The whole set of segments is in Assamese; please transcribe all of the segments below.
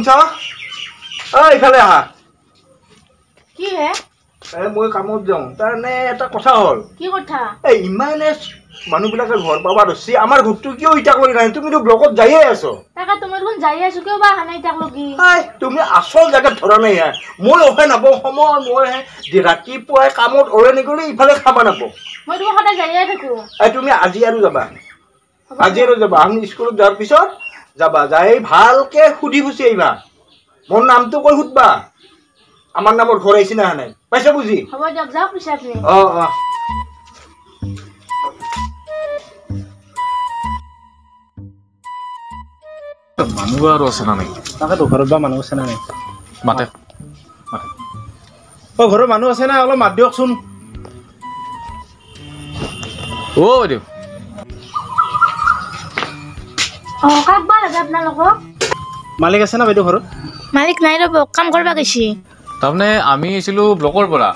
শুনছা এইফালে আহা কি হে মই কামত যাওঁ তাৰনে এটা কথা হ'ল কি কথা এই ইমানে মানুহবিলাকে ঘৰ পাবা ধৰছি আমাৰ ঘৰটো কিয় ইটা কৰি নাই তুমিতো ব্লকত যায়ে আছো তাকে তুমি দেখোন যাই আছো কিয় বা হানাই তাক লগি তুমি আসল জাগাত ধৰা নাই মই অহে নাপাওঁ সময় মই ৰাতিপুৱাই কামত অৰে নিগলে ইফালে খাবা নাপাওঁ মই তুমি সদায় যাইয়ে থাকো তুমি আজি আৰু যাবা আমি স্কুলত যোৱাৰ পিছত যাবা যাই ভালকে সুধি পুছি আহিবা মোৰ নামটো কৈ সুধবা আমার নামর ঘর আইছি না নাই পয়সা বুঝি হ'ব দিয়ক যাওক পিছে আপনি মানুহ আৰু আছে না নাই তাকেতো ঘৰত বা মানুহ আছে না নাই মাতে ঘৰৰ মানুহ আছে না অলপ মাত দিয়কচোন বাইদেউ কাক বা লাগে আপোনালোকক মালিক আছে না বাইদেউ ঘৰত মালিক নাই ৰ'ব কাম কৰিব গৈছি তাৰমানে আমি আহিছিলোঁ ব্লকৰ পৰা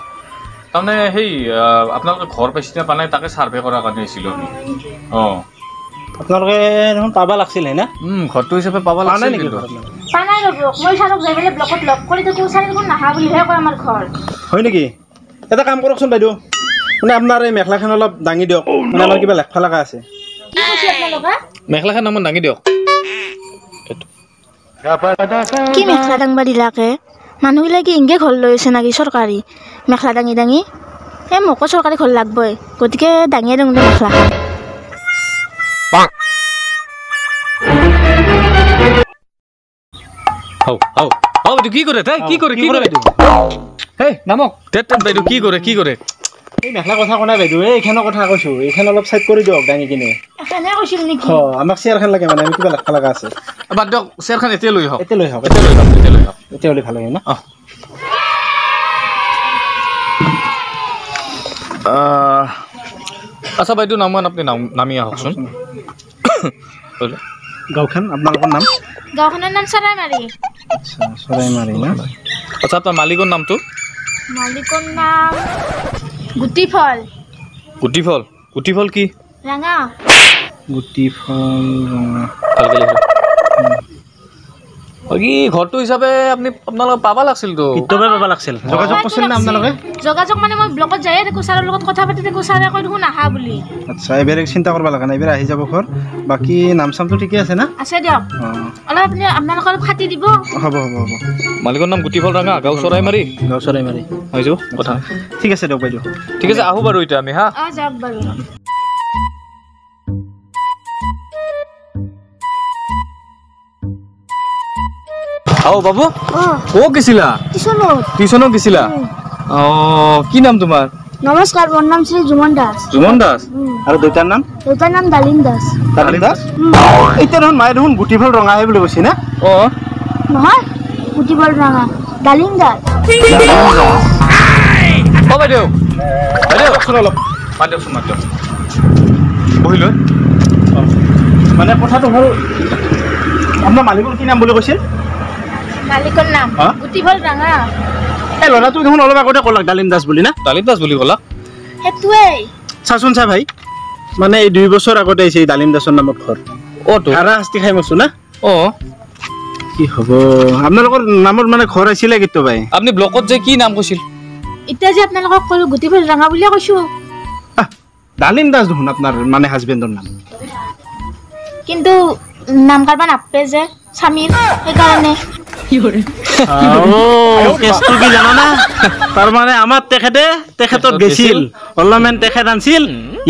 তাৰমানে সেই আপোনালোকে ঘৰ পাইছে নে পালে তাকে ছাৰ্ভে কৰাৰ কাৰণে আহিছিলোঁ আমি আপোনালোকে দেখোন পাবা লাগছিল হয় না ঘৰটো হিচাপে পাব লাগিছিল নেকি পানাই ৰ'ব মই ছাৰক যাই পেলাই ব্লকত লগ কৰি থাকো ছাৰে দেখোন নাহা বুলিহে কয় আমাৰ ঘৰ হয় নেকি এটা কাম কৰকচোন বাইদেউ মানে আপোনাৰ এই মেখেলাখন অলপ দাঙি দিয়ক মানে আমাৰ কিবা লেখা লগা আছে কি কৈছে আপোনালোকে মেখেলাখন নামত দাঙি দিয়ক কি মেখেলা দাঙবা দিলাকে মানুহবিলাকে ইংগে ঘৰ লৈ আছে নাকি চৰকাৰী মেখেলা দাঙি দাঙি এই মোকো চৰকাৰী ঘৰ লাগবই গতিকে দাঙিয়ে দাঙো মেখেলা বাইদেউ কি কৰে তাই কি কৰে বাইদেউ হেই নামক বাইদেউ কি কৰে এই মেখেলা কথা কোৱা নাই বাইদেউ এইখানৰ কথা কৈছোঁ এইখান অলপ চাইড কৰি দিয়ক দাঙি কিনে এখানে কৈছিল নেকি আমাক চেয়াৰখন লাগে মানে আমি কিবা লেখা লগা আছে বাদ দিয়ক চেয়াৰখন এতিয়া লৈ আহক এতিয়া হ'লে ভাল হয় ন আচ্ছা বাইদেউ নামমান আপুনি নামি আহকচোন গাঁওখন আপোনালোকৰ নাম গাঁওখনৰ নাম চৰাইমাৰী চৰাইমাৰী না আচ্ছা আপোনাৰ মালিকৰ নামটো মালিকৰ নাম গুটিফল কি ৰঙা গুটিফল ভালকৈ লিখিব বাকী ঘৰটো হিচাপে আপুনি আপোনালোকে পাব লাগিছিলতো কেতিয়াবা পাব লাগিছিল যোগাযোগ কৰিছিল না আপোনালোকে যোগাযোগ মানে মই ব্লকত যায়ে থাকোঁ ছাৰৰ লগত কথা পাতি থাকোঁ ছাৰে কৈ দেখোন নাহা বুলি আচ্ছা এইবাৰ চিন্তা কৰিব লগা নাই এইবাৰ আহি যাব ঘৰ বাকী নাম চামটো ঠিকে আছে না আছে দিয়ক অলপ আপুনি আপোনালোকে অলপ খাতি দিব হ'ব মালিকৰ নাম গুটিফল ৰঙা গাঁও চৰাইমাৰী হৈ যাব কথা ঠিক আছে দিয়ক বাইদেউ ঠিক আছে আহোঁ বাৰু এতিয়া আমি হা যাওক বাৰু বাবু ক'ত গৈছিলা টিউচনত গৈছিলা কি নাম তোমাৰ নমস্কাৰ মোৰ নাম শ্ৰী জুমন দাস আৰু দেউতাৰ নাম ডালিম দাস এতিয়া দেখোন মায়ে দেখোন গুটিফল ৰঙাহে বুলি কৈছে না নহয় গুটিফল ৰঙা ডালিম দাস বাইদেউ অলপ মাত দিয়কচোন বহি লৈ মানে কথাটো হ'ল আপোনাৰ মালিকৰ কি নাম বুলি কৈছিল মালিকৰ নাম গুটিফল ৰঙা এই ল'ৰাটো দেখোন অলপ আগতে ক'লাক ডালিম দাস বুলি না ডালিম দাস বুলি ক'লা সেইটোৱেই চাচোন চা ভাই মানে এই 2 বছৰ আগতে আহিছে এই ডালিম দাসৰ নামত ঘৰ হাৰা শাস্তি খাই মৰছো না কি হ'ব আপোনালোকৰ নামত মানে ঘৰ আছিলে কেতিয়াবাই আপুনি ব্লকত যে কি নাম কৈছিল এতিয়া যে আপোনালোকক ক'লো গুটিফল ৰঙা বুলিয়ে কৈছোঁ ডালিম দাস দেখোন আপোনাৰ মানে হাজবেণ্ডৰ নাম কিন্তু নাম কাৰবা নাপে যে স্বামীৰ সেইকাৰণে কেছটো কি জানা না তাৰমানে আমাৰ তেখেতত গৈছিল অলপমান তেখেত আনছিল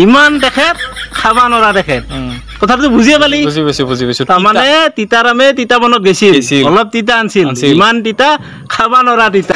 ইমান তেখেত খাবা নৰা তেখেত কথাটো বুজিয়ে পালি বুজি তাৰমানে তিতাৰামে তিতা বনত গৈছিল অলপ তিতা আনছিল ইমান তিতা খাবা নৰা তিতা